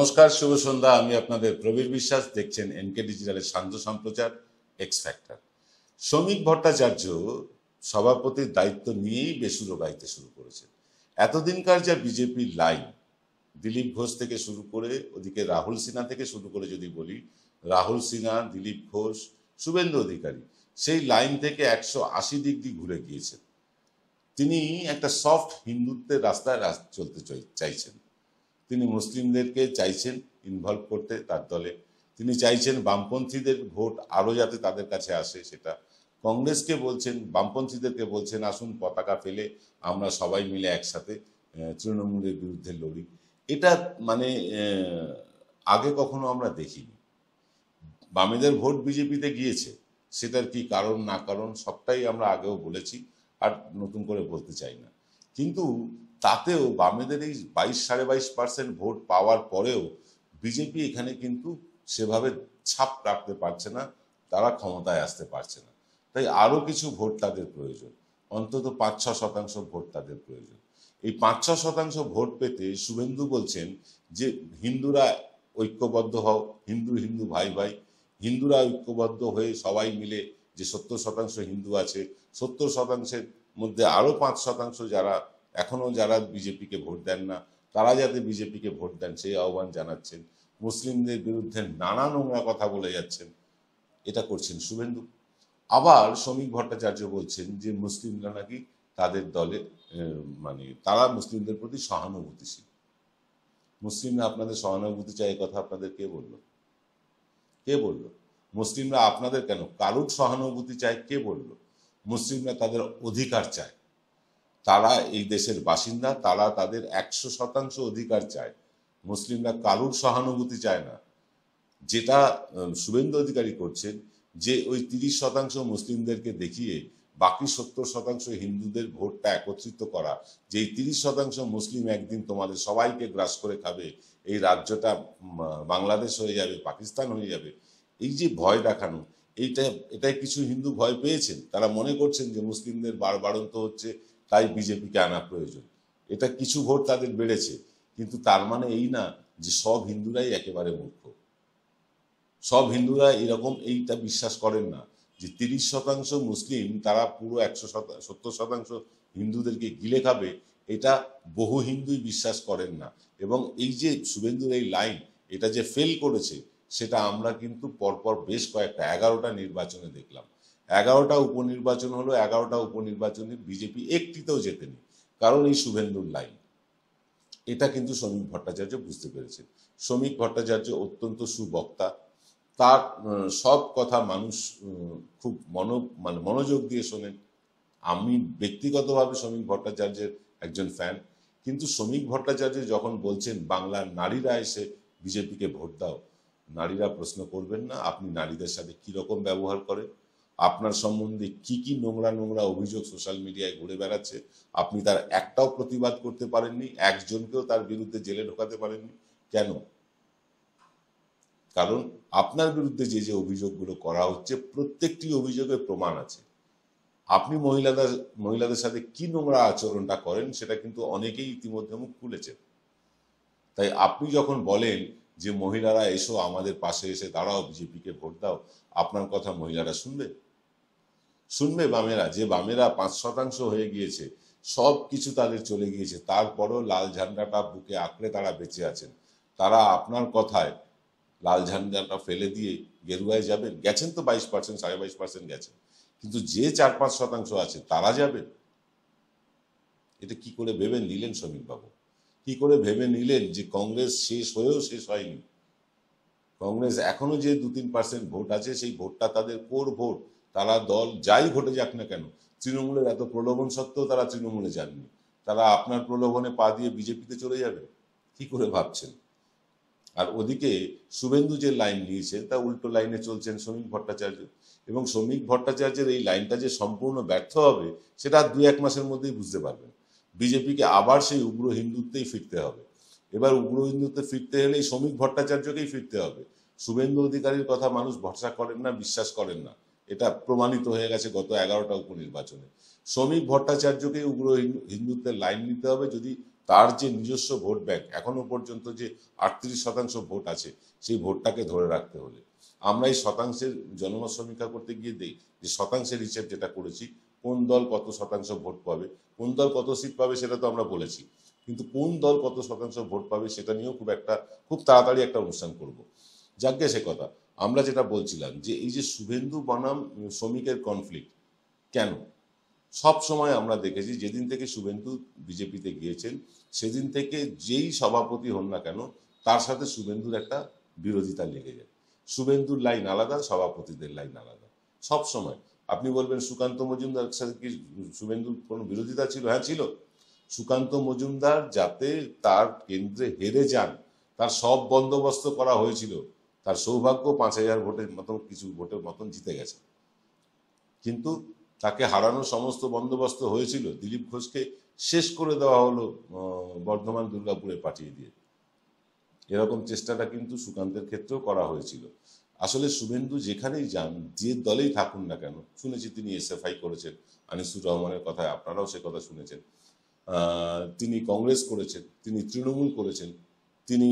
নমস্কার, শুভ সন্ধ্যা। আমি আপনাদের প্রবীর বিশ্বাস। দেখছেন এনকে ডিজিটালের সান্ধ্য সম্প্রচার এক্স ফ্যাক্টর। শ্রমিক ভট্টাচার্য সভাপতির দায়িত্ব নিয়েই বেসুরো গাইতে শুরু করেছেন। এতদিনকার যা বিজেপির লাইন, দিলীপ ঘোষ থেকে শুরু করে ওদিকে রাহুল সিনহা থেকে শুরু করে যদি বলি, রাহুল সিনহা, দিলীপ ঘোষ, শুভেন্দু অধিকারী, সেই লাইন থেকে 180 ডিগ্রি ঘুরে গিয়েছেন। তিনি একটা সফট হিন্দুত্বের রাস্তায় চলতে চাইছেন। তিনি মুসলিমদেরকে চাইছেন ইনভলভ করতে তার দলে। তিনি চাইছেন বামপন্থীদের ভোট আরও যাতে তাদের কাছে আসে। সেটা কংগ্রেসকে বলছেন, বামপন্থীদেরকে বলছেন আসুন পতাকা ফেলে আমরা সবাই মিলে একসাথে তৃণমূলের বিরুদ্ধে লড়ি। এটা মানে আগে কখনো আমরা দেখিনি। বামেদের ভোট বিজেপিতে গিয়েছে, সেটার কি কারণ না কারণ সবটাই আমরা আগেও বলেছি, আর নতুন করে বলতে চাই না। কিন্তু তাতেও বামেদের এই 22-22.5% ভোট পাওয়ার পরেও বিজেপি এখানে কিন্তু সেভাবে ছাপ রাখতে পারছে না, তারা ক্ষমতায় আসতে পারছে না। তাই আরও কিছু ভোট তাদের প্রয়োজন, অন্তত 5-6% ভোট তাদের প্রয়োজন। এই 5-6% ভোট পেতে শুভেন্দু বলছেন যে হিন্দুরা ঐক্যবদ্ধ হও, হিন্দু হিন্দু ভাই ভাই, হিন্দুরা ঐক্যবদ্ধ হয়ে সবাই মিলে যে 70% হিন্দু আছে, 70%-এর মধ্যে আরও 5% যারা বিজেপিকে ভোট দেন না, তারা যাতে বিজেপিকে ভোট দেন সেই আহ্বান জানাচ্ছেন। মুসলিমদের বিরুদ্ধে নানা নোংরা কথা বলে যাচ্ছেন, এটা করছেন শুভেন্দু। আবার শ্রমিক ভট্টাচার্য বলছেন যে মুসলিমরা নাকি তাদের দলে মানে তারা মুসলিমদের প্রতি সহানুভূতিশীল। মুসলিমরা আপনাদের সহানুভূতি চায়, এই কথা আপনাদের কে বললো? কে বললো? মুসলিমরা আপনাদের কেন কারুর সহানুভূতি চায়? কে বললো? মুসলিমরা তাদের অধিকার চায়, তারা এই দেশের বাসিন্দা, তারা তাদের 100% অধিকার চায়। মুসলিমরা কারুর সহানুভূতি চায় না। যেটা শুভেন্দু অধিকারী করছেন, যে ওই 30% মুসলিমদেরকে দেখিয়ে বাকি 70% হিন্দুদের ভোটটা একত্রিত করা, যে এই 30% মুসলিম একদিন তোমাদের সবাইকে গ্রাস করে খাবে, এই রাজ্যটা বাংলাদেশ হয়ে যাবে, পাকিস্তান হয়ে যাবে, এই যে ভয় দেখানো, এটাই কিছু হিন্দু ভয় পেয়েছেন। তারা মনে করছেন যে মুসলিমদের বাড়ন্ত হচ্ছে, তাই বিজেপিকে আনা প্রয়োজন। এটা কিছু ভোট তাদের বেড়েছে, কিন্তু তার মানে এই না যে সব হিন্দুরাই একেবারে মূর্খ। সব হিন্দুরা এরকম এইটা বিশ্বাস করেন না যে 30% মুসলিম তারা পুরো 70% হিন্দুদেরকে গিলে খাবে, এটা বহু হিন্দুই বিশ্বাস করেন না। এবং এই যে শুভেন্দুর এই লাইন, এটা যে ফেল করেছে, সেটা আমরা কিন্তু পরপর বেশ কয়েকটা 11টা নির্বাচনে দেখলাম। 11টা উপনির্বাচন হলো, 11টা উপনির্বাচনে বিজেপি একটিতেও জেতেনি, কারণ এই শুভেন্দুর লাইন। এটা কিন্তু শ্রমিক ভট্টাচার্য বুঝতে পেরেছেন। শ্রমিক ভট্টাচার্য অত্যন্ত সুবক্তা, তার সব কথা মানুষ খুব মনোযোগ দিয়ে শোনেন। আমি ব্যক্তিগতভাবে শ্রমিক ভট্টাচার্যের একজন ফ্যান, কিন্তু শ্রমিক ভট্টাচার্য যখন বলছেন বাংলার নারীরা এসে বিজেপিকে ভোট দাও, নারীরা প্রশ্ন করবেন না আপনি নারীদের সাথে কিরকম ব্যবহার করেন, আপনার সম্বন্ধে কি কি নোংরা নোংরা অভিযোগ সোশ্যাল মিডিয়ায় ঘুরে বেড়াচ্ছে, আপনি তার একটাও প্রতিবাদ করতে পারেননি, একজনকেও তার বিরুদ্ধে জেলে ঢোকাতে পারেননি। কেন? কারণ আপনার বিরুদ্ধে যে যে অভিযোগগুলো করা হচ্ছে, প্রত্যেকটি অভিযোগের প্রমাণ আছে। আপনি মহিলাদের সাথে কি নোংরা আচরণটা করেন, সেটা কিন্তু অনেকেই ইতিমধ্যে মুখ খুলেছেন। তাই আপনি যখন বলেন যে মহিলারা এসো আমাদের পাশে এসে দাঁড়াও, বিজেপিকে ভোট দাও, আপনার কথা মহিলারা শুনবে বামেরা? যে বামেরা 5% হয়ে গিয়েছে, সব কিছু তাদের চলে গিয়েছে, তারপরও লাল ঝান্ডাটা বুকে আঁকড়ে তারা বেঁচে আছেন। তারা আপনার কথায় লাল ঝান্ডাটা ফেলে দিয়ে গেরুয়ায় যাবেন? গেছেন তো 22%, 22.5% গেছেন, কিন্তু যে 4-5% আছে তারা যাবেন? এটা কি করে ভেবে নিলেন শ্রমিকবাবু? কি করে ভেবে নিলেন যে কংগ্রেস শেষ হয়েও শেষ হয়নি? কংগ্রেস এখনো যে 2-3% ভোট আছে, সেই ভোটটা তাদের কোর ভোট। তারা দল যাই ভোটে যাক না কেন, তৃণমূলের এত প্রলোভন সত্ত্বেও তারা তৃণমূলে যাননি। তারা আপনার প্রলোভনে পা দিয়ে বিজেপিতে চলে যাবে? কি করে ভাবছেন? আর ওদিকে শুভেন্দু যে লাইন নিয়েছেন, তা উল্টো লাইনে চলছেন শ্রমিক ভট্টাচার্য। এবং শ্রমিক ভট্টাচার্যের এই লাইনটা যে সম্পূর্ণ ব্যর্থ হবে, সেটা 2-1 মাসের মধ্যেই বুঝতে পারবেন। বিজেপিকে আবার সেই উগ্র হিন্দুত্বেই ফিরতে হবে। এবার উগ্র হিন্দুত্বে ফিরতে হলে শ্রমিক ভট্টাচার্যকেই ফিরতে হবে। শুভেন্দু অধিকারীর কথা মানুষ ভরসা করেন না, বিশ্বাস করেন না, এটা প্রমাণিত হয়ে গেছে গত 11টা উপনির্বাচনে। শ্রমিক ভট্টাচার্যকেই উগ্র হিন্দুত্বের লাইন নিতে হবে যদি তার যে নিজস্ব ভোট ব্যাংক এখনো পর্যন্ত যে 38% ভোট আছে, সেই ভোটটাকে ধরে রাখতে হলে আমরা এই শতাংশের জনমত সমীক্ষা করতে গিয়ে দেখি যে শতাংশের হিসেব যেটা করেছি, কোন দল কত শতাংশ ভোট পাবে, কোন দল কত সিট পাবে সেটা তো আমরা বলেছি, কিন্তু কোন দল কত শতাংশ ভোট পাবে সেটা নিয়েও খুব তাড়াতাড়ি একটা অনুষ্ঠান করব। যাকে সে কথা, আমরা যেটা বলছিলাম যে এই যে শুভেন্দু বনাম শ্রমিকের কনফ্লিক্ট কেন, সব সময় আমরা দেখেছি যেদিন থেকে শুভেন্দু বিজেপিতে গিয়েছেন সেদিন থেকে যেই সভাপতি হন না কেন তার সাথে শুভেন্দুর একটা বিরোধিতা লেগে যায়। শুভেন্দুর লাইন আলাদা, সভাপতিদের লাইন আলাদা সব সময়। আপনি বলবেন সুকান্ত মজুমদার সাথে কি শুভেন্দুর কোনো বিরোধিতা ছিল? হ্যাঁ ছিল। সুকান্ত মজুমদার যাতে তার কেন্দ্রে হেরে যান তার সব বন্দোবস্ত করা হয়েছিল, তার সৌভাগ্য 5,000 ভোটের মতন কিছু ভোটের মতন জিতে গেছে, কিন্তু তাকে হারানোর সমস্ত বন্দোবস্ত হয়েছিল। দিলীপ ঘোষকে শেষ করে দেওয়া হলো বর্ধমান দুর্গাপুরে পাঠিয়ে দিয়ে। এরকম চেষ্টাটা কিন্তু সুকান্তের ক্ষেত্রেও করা হয়েছিল। আসলে শুভেন্দু যেখানেই যান, যে দলেই থাকুন না কেন, শুনেছি তিনি এসএফআই করেছেন, আনিসুর রহমানের কথায় আপনারাও সে কথা শুনেছেন, তিনি কংগ্রেস করেছেন, তিনি তৃণমূল করেছেন, তিনি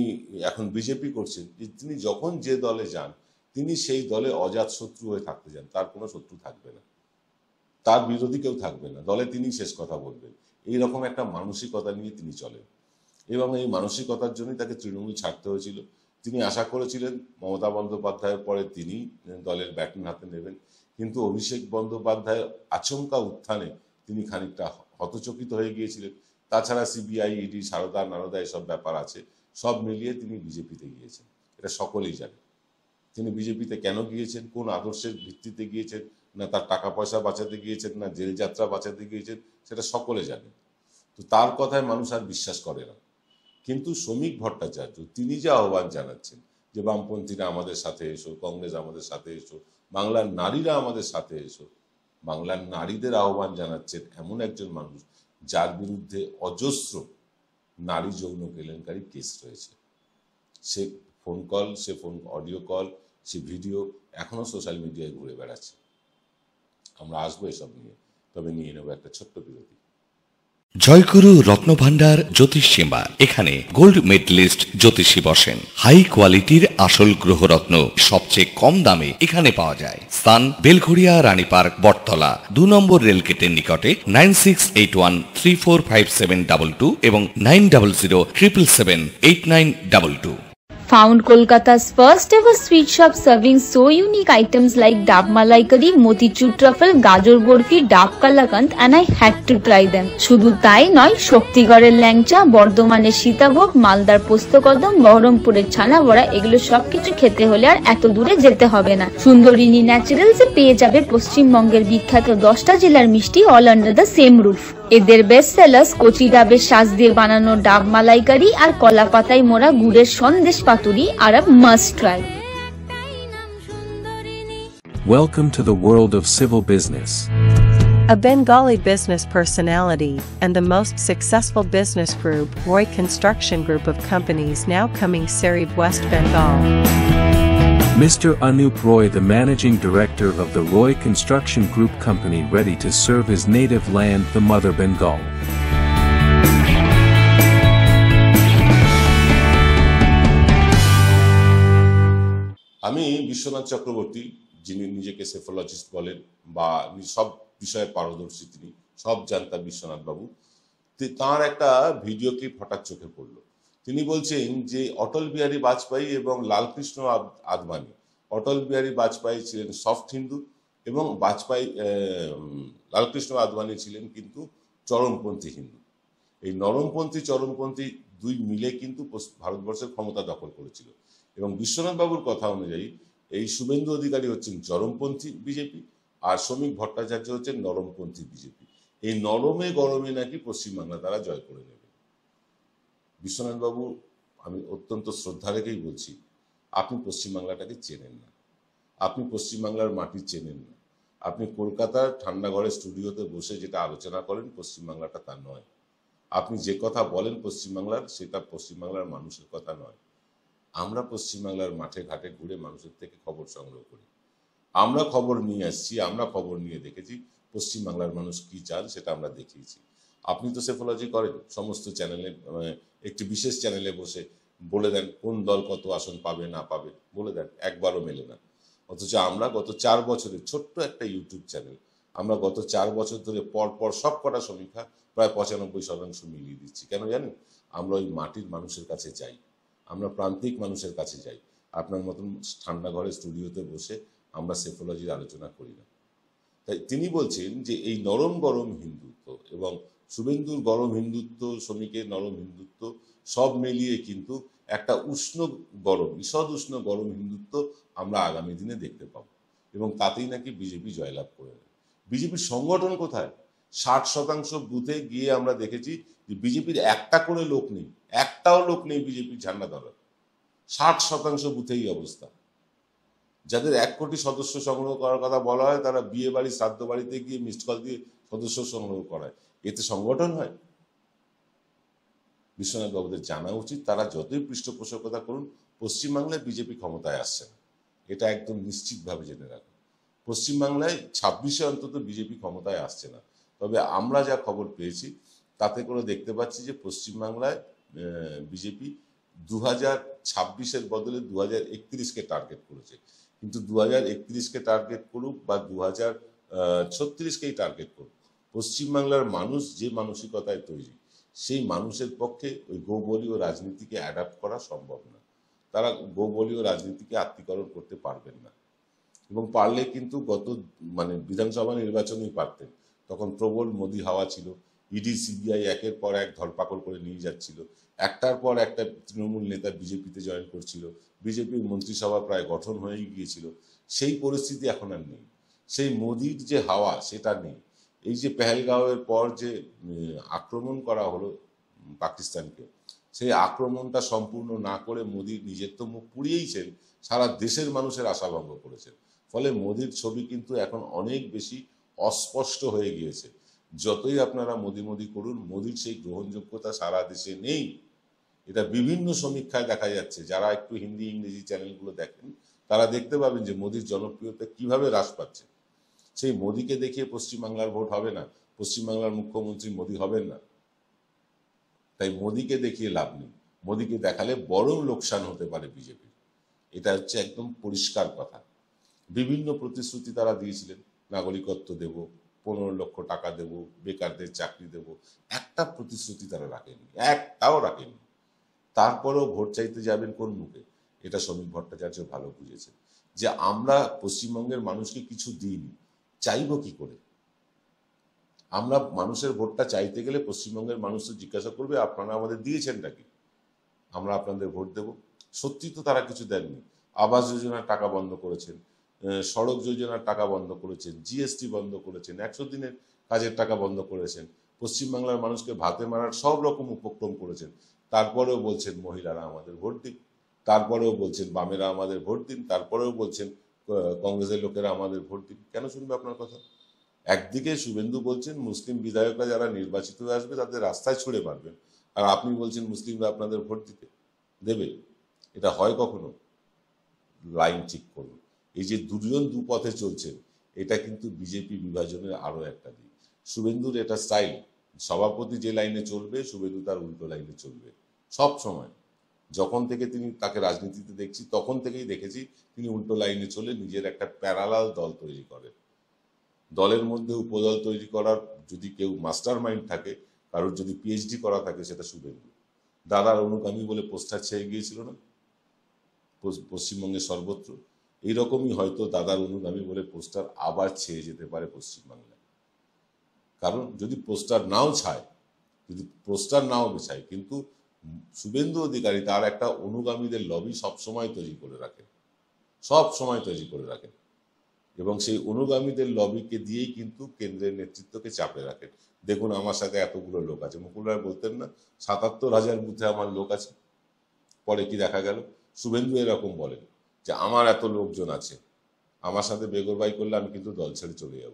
এখন বিজেপি করছেন, তিনি যখন যে দলে যান তিনি সেই দলে অজাত শত্রু হয়ে থাকতে যান, তার কোনো শত্রু থাকবে না, তার বিরোধী কেউ থাকবে না, দলে তিনি শেষ কথা বলবেন, এইরকম একটা মানসিকতা নিয়ে তিনি চলেন। এবং এই মানসিকতার জন্যই তাকে তৃণমূল ছাড়তে হয়েছিল। তিনি আশা করেছিলেন মমতা বন্দ্যোপাধ্যায়ের পরে তিনি দলের ব্যাটন হাতে নেবেন, কিন্তু অভিষেক বন্দ্যোপাধ্যায়ের আচমকা উত্থানে তিনি খানিকটা হতচকিত হয়ে গিয়েছিলেন। তাছাড়া সিবিআই, ইডি, সারদা নারদা এসব ব্যাপার আছে, সব মিলিয়ে তিনি বিজেপিতে গিয়েছেন, এটা সকলেই জানে। তিনি বিজেপিতে কেন গিয়েছেন, কোন আদর্শের ভিত্তিতে গিয়েছেন, না তার টাকা পয়সা বাঁচাতে গিয়েছেন, না জেল যাত্রা বাঁচাতে গিয়েছেন, সেটা সকলে জানে। তো তার কথায় মানুষ আর বিশ্বাস করে না। কিন্তু শ্রমিক ভট্টাচার্য তিনি যে আহ্বান জানাচ্ছেন যে বামপন্থীরা আমাদের সাথে এসো, কংগ্রেস আমাদের সাথে এসো, বাংলার নারীরা আমাদের সাথে এসো, বাংলার নারীদের আহ্বান জানাচ্ছেন এমন একজন মানুষ যার বিরুদ্ধে অজস্র নারী যৌন কেলেঙ্কারি কেস রয়েছে। সে ফোন অডিও কল, সে ভিডিও এখনো সোশ্যাল মিডিয়ায় ঘুরে বেড়াচ্ছে। আমরা আসবো এসব নিয়ে, তবে নিয়ে নেবো একটা ছোট্ট বিরতি। জয়গুরু রত্নভান্ডার জ্যোতিষ সীমা, এখানে গোল্ড মেডেলিস্ট জ্যোতিষী বসেন। হাই কোয়ালিটির আসল গ্রহরত্ন সবচেয়ে কম দামে এখানে পাওয়া যায়। স্থান বেলঘড়িয়া রানী পার্ক, বটতলা, 2 নম্বর রেলগেটের নিকটে। 9681345722 এবং 9007778922। Found Kolkata's first ever sweet shop serving so unique items like Dab Malai Curry, Motichur Truffle, Gajor Borfi, Dab Kalakand, and I had to try them. শুধু তাই নয়, শক্তিগড়ের ল্যাংচা, বর্ধমানের সীতাভোগ, মালদার পোস্তকদম, বহরমপুরের ছানা বড়া, এগুলো সবকিছু খেতে হলে আর এত দূরে যেতে হবে না। সুন্দরিনী ন্যাচারালসে পেয়ে যাবে পশ্চিমবঙ্গের বিখ্যাত 10টা জেলার মিষ্টি all under the same roof. এদের বেস্ট সেলার্স কচি ডাবের শাঁস দিয়ে বানানো ডাব মালাইকারি আর কলা পাতায় মোড়া গুড়ের সন্দেশ পাতুরি আর must try. Welcome to the world of civil business. A Bengali business personality and the most successful business group, Roy Construction Group of companies, now coming Sarib, West Bengal. Mr. Anup Roy, the managing director of the Roy Construction Group company, ready to serve his native land, the mother Bengal. আমি বিশ্বনাথ চক্রবর্তী, যিনি নিজেকে psephologist বলেন বা সব বিষয়ে পারদর্শী, তিনি সব জানতা বিশ্বনাথ বাবু, তার একটা ভিডিও ক্লিপ হঠাৎ চোখে পড়লো। তিনি বলছেন যে অটল বিহারী বাজপেয়ী এবং লালকৃষ্ণ আদবানি, অটল বিহারী বাজপেয়ী ছিলেন সফট হিন্দু এবং লালকৃষ্ণ আদবানি ছিলেন কিন্তু চরমপন্থী হিন্দু। এই নরমপন্থী চরমপন্থী দুই মিলে কিন্তু ভারতবর্ষের ক্ষমতা দখল করেছিল। এবং বিশ্বনাথ বাবুর কথা অনুযায়ী এই শুভেন্দু অধিকারী হচ্ছেন চরমপন্থী বিজেপি আর শ্রমিক ভট্টাচার্য হচ্ছেন নরমপন্থী বিজেপি। এই নরমে গরমে নাকি পশ্চিমবাংলা তারা জয় করে নেবে। বিশ্বনাথ বাবু, আমি অত্যন্ত শ্রদ্ধা রেখেই বলছি, আপনি পশ্চিমবাংলাটাকে চেনেন না, আপনি পশ্চিমবাংলার মাটি চেনেন না। আপনি কলকাতার ঠান্ডা ঘরের স্টুডিওতে বসে যেটা আলোচনা করেন পশ্চিমবাংলাটা তা নয়। আপনি যে কথা বলেন পশ্চিমবাংলার, সেটা পশ্চিমবাংলার মানুষের কথা নয়। আমরা পশ্চিমবাংলার মাঠে ঘাটে ঘুরে মানুষের থেকে খবর সংগ্রহ করি, আমরা খবর নিয়ে আসছি, আমরা খবর নিয়ে দেখেছি পশ্চিমবাংলার মানুষ কি চান সেটা আমরা দেখিয়েছি। আপনি তো সেফোলজি করেন সমস্ত চ্যানেলে, একটি বিশেষ চ্যানেলে বসে বলে দেন কোন দল কত আসন পাবে না পাবে, বলে দেন, একবারও মেলে না। অথচ আমরা গত 4 বছরে, ছোট্ট একটা ইউটিউব চ্যানেল, আমরা গত 4 বছর ধরে পর সব কটা সমীক্ষা প্রায় 95% মিলিয়ে দিচ্ছি। কেন জানেন? আমরা ওই মাটির মানুষের কাছে যাই, আমরা প্রান্তিক মানুষের কাছে যাই। আপনার মতন ঠান্ডা ঘরে স্টুডিওতে বসে আমরা সেফোলজির আলোচনা করি না। তাই তিনি বলছেন যে এই নরম গরম হিন্দুত্ব এবং শুভেন্দুর গরম হিন্দুত্ব, শ্রমিকের নরম হিন্দুত্ব সব মিলিয়ে কিন্তু একটা উষ্ণ গরম, ঈষদ উষ্ণ গরম হিন্দুত্ব আমরা আগামী দিনে দেখতে পাবো, এবং তাতেই নাকি বিজেপি জয়লাভ করে নেবে। বিজেপির সংগঠন কোথায়? 60% বুথে গিয়ে আমরা দেখেছি যে বিজেপির একটা করে লোক নেই, একটাও লোক নেই বিজেপির ঝান্ডা ধরার। 60% বুথেই অবস্থা। যাদের 1 কোটি সদস্য সংগ্রহ করার কথা বলা হয়, তারা বিয়ে বাড়ি, শ্রাদ্ধ বাড়িতে গিয়ে মিসড কল দিয়ে সদস্য সংগ্রহ করায়। এতে সংগঠন হয়? বিশ্বনাথ বাবুদের জানা উচিত, তারা যতই পৃষ্ঠপোষকতা করুন, পশ্চিমবাংলায় বিজেপি ক্ষমতায় আসছে না, এটা একদম নিশ্চিতভাবে জেনে রাখুন। পশ্চিমবাংলায় 26-এ অন্তত বিজেপি ক্ষমতায় আসছে না। তবে আমরা যা খবর পেয়েছি তাতে করে দেখতে পাচ্ছি যে পশ্চিমবাংলায় বিজেপি 2026-এর বদলে 2031-কে টার্গেট করেছে। কিন্তু 2031-কে টার্গেট করুক বা 2036-কেই টার্গেট করুক, পশ্চিমবাংলার মানুষ যে মানসিকতায় তৈরি, সেই মানুষের পক্ষে ওই গোবলীয় রাজনীতিকে অ্যাডাপ্ট করা সম্ভব না। তারা গোবলীয় রাজনীতিকে আত্মীকরণ করতে পারবেন না, এবং পারলে কিন্তু বিধানসভা নির্বাচনেই পারতেন। তখন প্রবল মোদি হাওয়া ছিল, ইডি সিবিআই একের পর এক ধরপাকড় করে নিয়ে যাচ্ছিল, একটার পর একটা তৃণমূল নেতা বিজেপিতে জয়েন করছিল, বিজেপির মন্ত্রিসভা প্রায় গঠন হয়েই গিয়েছিল। সেই পরিস্থিতি এখন আর নেই, সেই মোদির যে হাওয়া সেটা নেই। এই যে পেহেলগাঁওয়ের পর যে আক্রমণ করা হলো পাকিস্তানকে, সেই আক্রমণটা সম্পূর্ণ না করে মোদি নিজের তো মুখ পুড়িয়েইছেন, সারা দেশের মানুষের আশাভঙ্গ করেছেন। ফলে মোদির ছবি কিন্তু এখন অনেক বেশি অস্পষ্ট হয়ে গিয়েছে। যতই আপনারা মোদি করুন, মোদির সেই গ্রহণযোগ্যতা সারা দেশে নেই। এটা বিভিন্ন সমীক্ষায় দেখা যাচ্ছে। যারা একটু হিন্দি ইংরেজি চ্যানেলগুলো দেখেন, তারা দেখতে পাবেন যে মোদির জনপ্রিয়তা কিভাবে হ্রাস পাচ্ছে। সেই মোদিকে দেখিয়ে পশ্চিমবাংলার ভোট হবে না, পশ্চিমবাংলার মুখ্যমন্ত্রী মোদি হবেন না। তাই মোদিকে দেখিয়ে লাভ নেই, মোদিকে দেখালে বরং লোকসান হতে পারে বিজেপি। এটা হচ্ছে একদম পরিষ্কার কথা। বিভিন্ন প্রতিশ্রুতি তারা দিয়েছিলেন, নাগরিকত্ব দেব, 15 লক্ষ টাকা দেব, বেকারদের চাকরি দেব, একটা প্রতিশ্রুতি তারা রাখেনি, একটাও রাখেনি। তারপরেও ভোট চাইতে যাবেন কোন মুখে? এটা শ্রমিক ভট্টাচার্য ভালো বুঝেছে যে আমরা পশ্চিমবঙ্গের মানুষকে কিছু দিইনি, চাইব কি করে? আমরা মানুষের ভোটটা চাইতে গেলে পশ্চিমবঙ্গের মানুষ তো জিজ্ঞাসা করবে আপনারা আমাদের দিয়েছেনটা কি, আমরা আপনাদের ভোট দেব। সত্যি তো তারা কিছু দেননি। আবাস যোজনার টাকা বন্ধ করেছেন, সড়ক যোজনার টাকা বন্ধ করেছেন, জিএসটি বন্ধ করেছেন, 100 দিনের কাজের টাকা বন্ধ করেছেন, পশ্চিমবাংলার মানুষকে ভাতে মারার সব রকম উপক্রম করেছেন। তারপরেও বলছেন মহিলারা আমাদের ভোট দিন, তারপরেও বলছেন বামেরা আমাদের ভোট দিন, তারপরেও বলছেন কংগ্রেসের লোকেরা আমাদের ভোট দিন। কেন শুনবে আপনার কথা? একদিকে শুভেন্দু বলছেন মুসলিম বিধায়করা যারা নির্বাচিত হয়ে আসবে তাদের রাস্তায় ছুড়ে মারবেন, আর আপনি বলছেন মুসলিমরা আপনাদের ভোট দিতে দেবে। এটা হয় কখনো? লাইন ঠিক করুন। এই যে দুজন দুপথে চলছেন, এটা কিন্তু বিজেপি বিভাজনের আরো একটা দিক। শুভেন্দুর এটা স্টাইল, সভাপতি যে লাইনে চলবে শুভেন্দু তার উল্টো লাইনে চলবে সব সময়। যখন থেকে তাকে রাজনীতিতে দেখছি তখন থেকেই দেখেছি তিনি উল্টো লাইনে চলে নিজের একটা প্যারালাল দল তৈরি করেন। দলের মধ্যে উপদল তৈরি করার যদি কেউ মাস্টার মাইন্ড থাকে, কারোর যদি পিএইচডি করা থাকে, সেটা শুভেন্দু। দাদার অনুগামী বলে পোস্টার ছেয়ে গিয়েছিল না পশ্চিমবঙ্গের সর্বত্র? এইরকমই হয়তো দাদার অনুগামী বলে পোস্টার আবার ছেয়ে যেতে পারে পশ্চিমবাংলায়। কারণ যদি পোস্টার নাও ছায়, যদি পোস্টার নাও বেছায়, কিন্তু শুভেন্দু অধিকারী তার একটা অনুগামীদের লবি সবসময় তৈরি করে রাখেন, সব সময় তৈরি করে রাখেন, এবং সেই অনুগামীদের লবিকে দিয়েই কিন্তু কেন্দ্রের নেতৃত্বকে চাপে রাখেন। দেখুন আমার সাথে এতগুলো লোক আছে, মুকুল রায় বলতেন না 77,000 বুথে আমার লোক আছে। পরে কি দেখা গেল? শুভেন্দু এরকম বলেন যে আমার এত লোকজন আছে, আমার সাথে বেগরবাই করলে আমি কিন্তু দল ছেড়ে চলে যাব।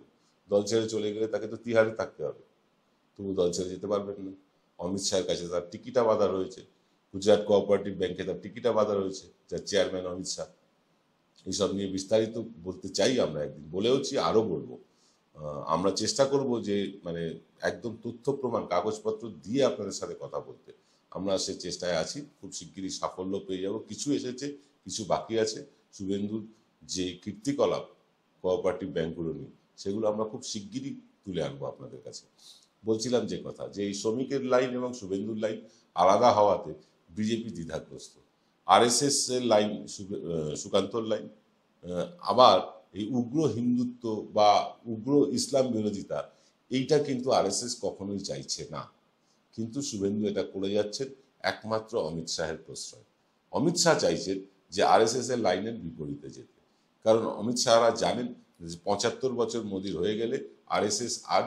দল ছেড়ে চলে গেলে তাকে তো তিহারে থাকতে হবে, তবু দল ছেড়ে যেতে পারবেন না। অমিত শাহের কাছে তার টিকিটা বাঁধা রয়েছে, গুজরাট কোঅপারেটিভ ব্যাংকে তার টিকিটা বাঁধা রয়েছে, যার চেয়ারম্যান অমিত শাহ। এইসব নিয়ে বিস্তারিত বলতে চাই, আমরা একদিন বলেওছি, আরো বলবো। আমরা চেষ্টা করব যে মানে একদম তথ্য প্রমাণ কাগজপত্র দিয়ে আপনাদের সাথে কথা বলতে। আমরা সে চেষ্টায় আছি, খুব শিগগিরই সাফল্য পেয়ে যাব। কিছু এসেছে, কিছু বাকি আছে। শুভেন্দুর যে কীর্তিকলাপ কোঅপারেটিভ ব্যাংকগুলো নিয়ে, সেগুলো আমরা খুব শিগগিরই তুলে আনবো আপনাদের কাছে। বলছিলাম যে কথা, যে এই শ্রমিকের লাইন এবং শুভেন্দুর লাইন আলাদা হওয়াতে বিজেপি দ্বিধাগ্রস্ত। আরএসএস এর লাইন সুকান্তর লাইন, আবার এই উগ্র হিন্দুত্ব বা উগ্র ইসলাম বিরোধিতা, এইটা কিন্তু আরএসএস কখনোই চাইছে না। কিন্তু শুভেন্দু এটা করে যাচ্ছেন একমাত্র অমিত শাহের প্রশ্রয়। অমিত শাহ চাইছেন যে আরএসএস এর লাইনের বিপরীতে যেতে, কারণ অমিত শাহরা জানেন যে ৭৫ বছর মোদির হয়ে গেলে আরএসএস আর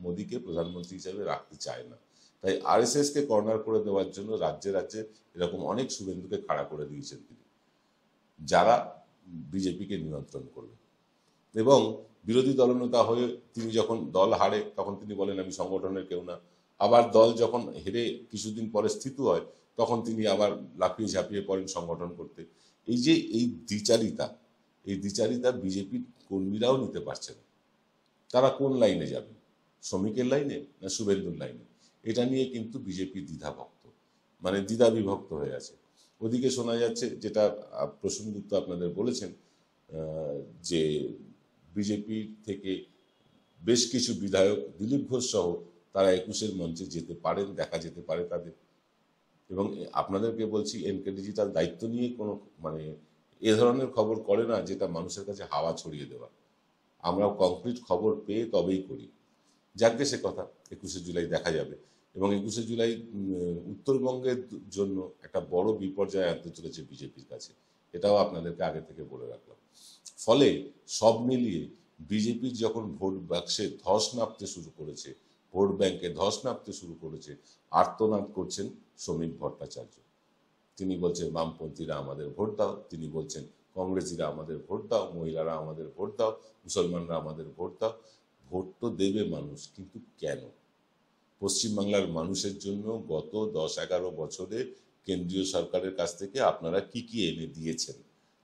মোদিকে প্রধানমন্ত্রী হিসেবে রাখতে চায় না। তাই আরএসএস কে কর্নার করে দেওয়ার জন্য রাজ্যে রাজ্যে এরকম অনেক শুভেন্দুকে খাড়া করে দিয়েছেন তিনি, যারা বিজেপিকে নিয়ন্ত্রণ করবে। এবং বিরোধী দলনেতা হয়ে তিনি যখন দল হারে তখন তিনি বলেন আমি সংগঠনের কেউ না, আবার দল যখন হেরে কিছুদিন পরে স্থিত হয় তখন তিনি আবার লাফিয়ে ঝাঁপিয়ে পড়েন সংগঠন করতে। এই যে এই দ্বিচারিতা বিজেপির কর্মীরাও নিতে পারছে না। তারা কোন লাইনে যাবে, শ্রমিকের লাইনে না শুভেন্দুর লাইনে? এটা নিয়ে কিন্তু বিজেপি দ্বিধা বিভক্ত হয়ে আছে। ওদিকে শোনা যাচ্ছে, যেটা প্রসূনগুপ্ত আপনাদের বলেছেন, যে বিজেপি থেকে বেশ কিছু বিধায়ক দিলীপ ঘোষ সহ তারা ২১-এর মঞ্চে যেতে পারেন, দেখা যেতে পারে তাদের। এবং আপনাদেরকে বলছি, এনকে ডিজিটাল দায়িত্ব নিয়ে কোনো এ ধরনের খবর করে না যেটা মানুষের কাছে হাওয়া ছড়িয়ে দেওয়া। আমরা কংক্রিট খবর পেয়ে তবেই করি। যাকে সে কথা, ২১শে জুলাই দেখা যাবে। এবং ২১শে জুলাই উত্তরবঙ্গের জন্য একটা বড় বিপর্যয় আনতে চলেছে বিজেপির কাছে, এটাও আপনাদেরকে আগে থেকে বলে রাখলাম। ফলে সব মিলিয়ে বিজেপির যখন ভোট বাক্সে ধস নামতে শুরু করেছে, ভোট ব্যাংকে ধস নামতে শুরু করেছে, আর্তনাদ করছেন শ্রমিক ভট্টাচার্য। তিনি বলছেন বামপন্থীরা আমাদের ভোট দাও, তিনি বলছেন কংগ্রেসীরা আমাদের ভোট দাও, মহিলারা আমাদের ভোট দাও, মুসলমানরা আমাদের ভোট দাও। ভোট তো দেবে মানুষ, কিন্তু কেন? পশ্চিমবাংলার মানুষের জন্য গত ১০-১১ বছরে কেন্দ্রীয় সরকারের কাছ থেকে আপনারা কি কি এনে দিয়েছেন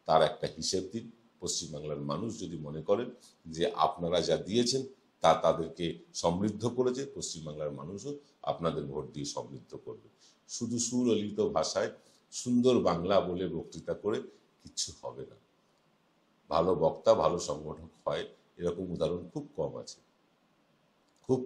তার একটা হিসেব দিন। পশ্চিমবাংলার মানুষ যদি মনে করেন যে আপনারা যা দিয়েছেন তা তাদেরকে সমৃদ্ধ করেছে, পশ্চিমবাংলার মানুষও আপনাদের ভোট দিয়ে সমৃদ্ধ করবে। শুধু সুললিত ভাষায় সুন্দর বাংলা বলে বক্তৃতা করে কিচ্ছু হবে না। ভালো বক্তা, ভালো সংগঠক হয় এরকম উদাহরণ খুব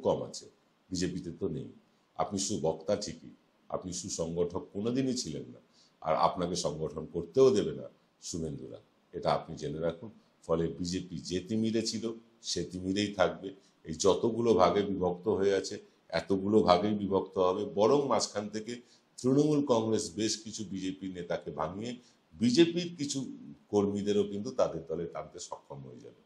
কম আছে। বিজেপিতে তো নেই। আপনি সুবক্তা ঠিকই, আপনি সুসংগঠক কোনোদিনই ছিলেন না, আর আপনাকে সংগঠন করতেও দেবে না শুভেন্দুরা, এটা আপনি জেনে রাখুন। ফলে বিজেপি যে তিমিরে ছিল সে তিমিরেই থাকবে। এই যতগুলো ভাগে বিভক্ত হয়ে আছে এতগুলো ভাগেই বিভক্ত হবে। বরং মাঝখান থেকে তৃণমূল কংগ্রেস বেশ কিছু বিজেপি নেতাকে ভাঙিয়ে বিজেপির কিছু কর্মীদেরও কিন্তু তাদের দলে টানতে সক্ষম হয়ে যাবে।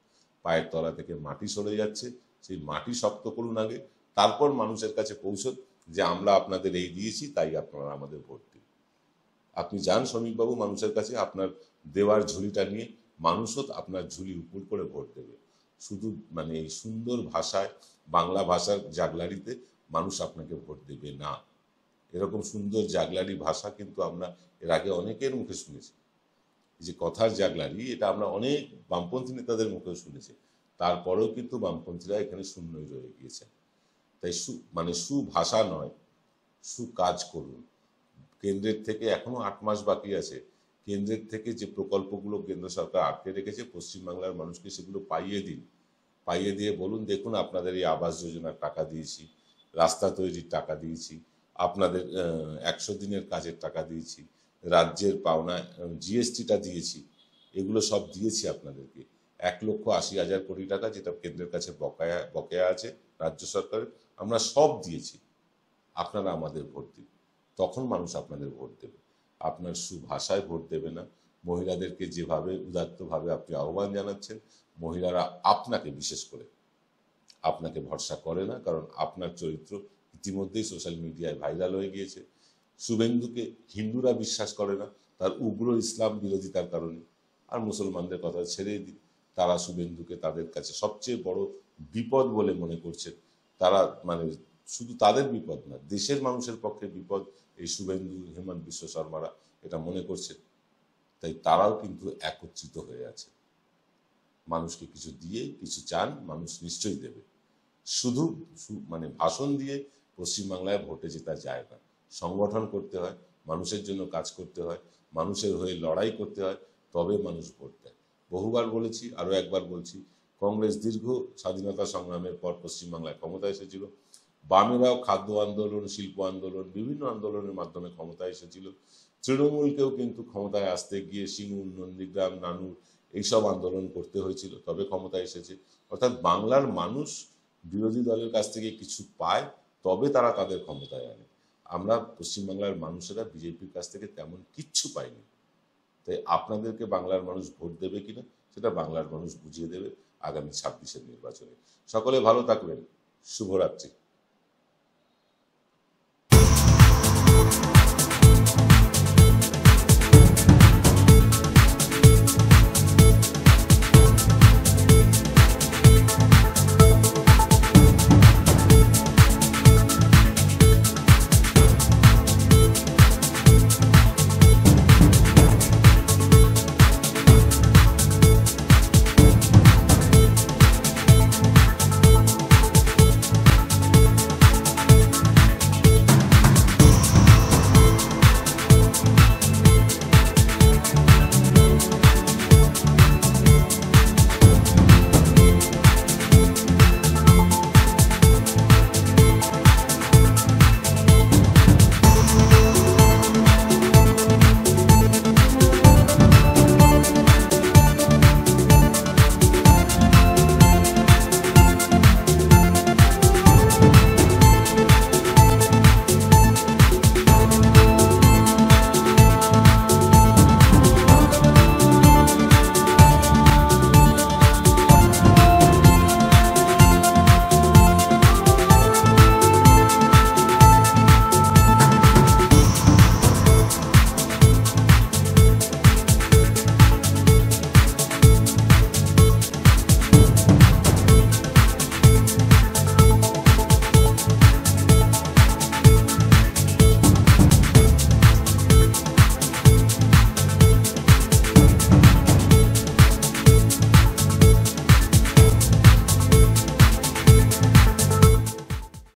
পায়ের তলা থেকে মাটি সরে যাচ্ছে, সেই মাটি শক্ত করুন আগে, তারপর মানুষের কাছে পৌঁছন যে আমরা আপনাদের এই দিয়েছি তাই আপনারা আমাদের ভোট দিন। আপনি যান শ্রমিকবাবু মানুষের কাছে, আপনার দেওয়ার ঝুলিটা নিয়ে, মানুষও আপনার ঝুলি উপর করে ভোট দেবে। শুধু এই সুন্দর ভাষায়, বাংলা ভাষার জাগলারিতে মানুষ আপনাকে ভোট দেবে না। এরকম সুন্দর জাগলারি ভাষা কিন্তু আমরা এর আগে অনেকের মুখে শুনেছি। যে কথার জাগলারি, এটা আমরা অনেক বামপন্থী নেতাদের মুখেও শুনেছি। তারপরেও কিন্তু বামপন্থীরা এখানে শূন্যই রয়ে গিয়েছে। তাই সুভাষা নয়, সুকাজ করুন। কেন্দ্রের থেকে এখনো ৮ মাস বাকি আছে। কেন্দ্রের থেকে যে প্রকল্পগুলো কেন্দ্র সরকার আটকে রেখেছে, পশ্চিমবাংলার মানুষকে সেগুলো পাইয়ে দিন। পাইয়ে দিয়ে বলুন, দেখুন আপনাদের এই আবাস যোজনার টাকা দিয়েছি, রাস্তা তৈরির টাকা দিয়েছি, আপনাদের ১০০ দিনের কাজের টাকা দিয়েছি, রাজ্যের পাওনা জিএসটিটা দিয়েছি, এগুলো সব দিয়েছি আপনাদেরকে। ১,৮০,০০০ কোটি টাকা যেটা কেন্দ্রের কাছে বকেয়া আছে রাজ্য সরকারের, আমরা সব দিয়েছি। আপনারা আমাদের ভোট দিন, তখন মানুষ আপনাদের ভোট দেবে। আপনার সুভাষায় ভোট দেবে না। মহিলাদেরকে যেভাবে উদাত্তভাবে আপনি আহ্বান জানাচ্ছেন, মহিলারা আপনাকে বিশেষ করে আপনাকে ভরসা করে না, কারণ আপনার চরিত্র ইতিমধ্যেই সোশ্যাল মিডিয়ায় ভাইরাল হয়ে গিয়েছে। শুভেন্দুকে হিন্দুরা বিশ্বাস করে না তার উগ্র ইসলাম বিরোধিতার কারণে। আর মুসলমানদের কথা ছেড়ে দিন, তারা শুভেন্দুকে তাদের কাছে সবচেয়ে বড় বিপদ বলে মনে করছেন। তারা শুধু তাদের বিপদ না, দেশের মানুষের পক্ষে বিপদ এই শুভেন্দু, হেমন্ত বিশ্ব শর্মারা এটা মনে করছেন। তাই তারাও কিন্তু একত্রিত হয়ে আছে। মানুষকে কিছু দিয়ে কিছু চান, মানুষ নিশ্চয়ই দেবে। শুধু মানে ভাষণ দিয়ে পশ্চিমবাংলায় ভোটে জেতা যায় না। সংগঠন করতে হয়, মানুষের জন্য কাজ করতে হয়, মানুষের হয়ে লড়াই করতে হয়, তবে মানুষ ভোট দেয়। বহুবার বলেছি, আরো একবার বলছি, কংগ্রেস দীর্ঘ স্বাধীনতা সংগ্রামের পর পশ্চিমবাংলায় ক্ষমতায় এসেছিল। বামেরাও খাদ্য আন্দোলন, শিল্প আন্দোলন, বিভিন্ন আন্দোলনের মাধ্যমে ক্ষমতায় এসেছিল। তৃণমূলকেও কিন্তু ক্ষমতায় আসতে গিয়ে সিঙ্গুর, নন্দীগ্রাম, নানুর এইসব আন্দোলন করতে হয়েছিল, তবে ক্ষমতায় এসেছে। অর্থাৎ বাংলার মানুষ বিরোধী দলের কাছ থেকে কিছু পায়, তবে তারা তাদের ক্ষমতায় আনে। আমরা পশ্চিমবাংলার মানুষেরা বিজেপির কাছ থেকে তেমন কিচ্ছু পাইনি। তাই আপনাদেরকে বাংলার মানুষ ভোট দেবে কিনা সেটা বাংলার মানুষ বুঝিয়ে দেবে আগামী 26-এর নির্বাচনে। সকলে ভালো থাকবেন। শুভরাত্রি।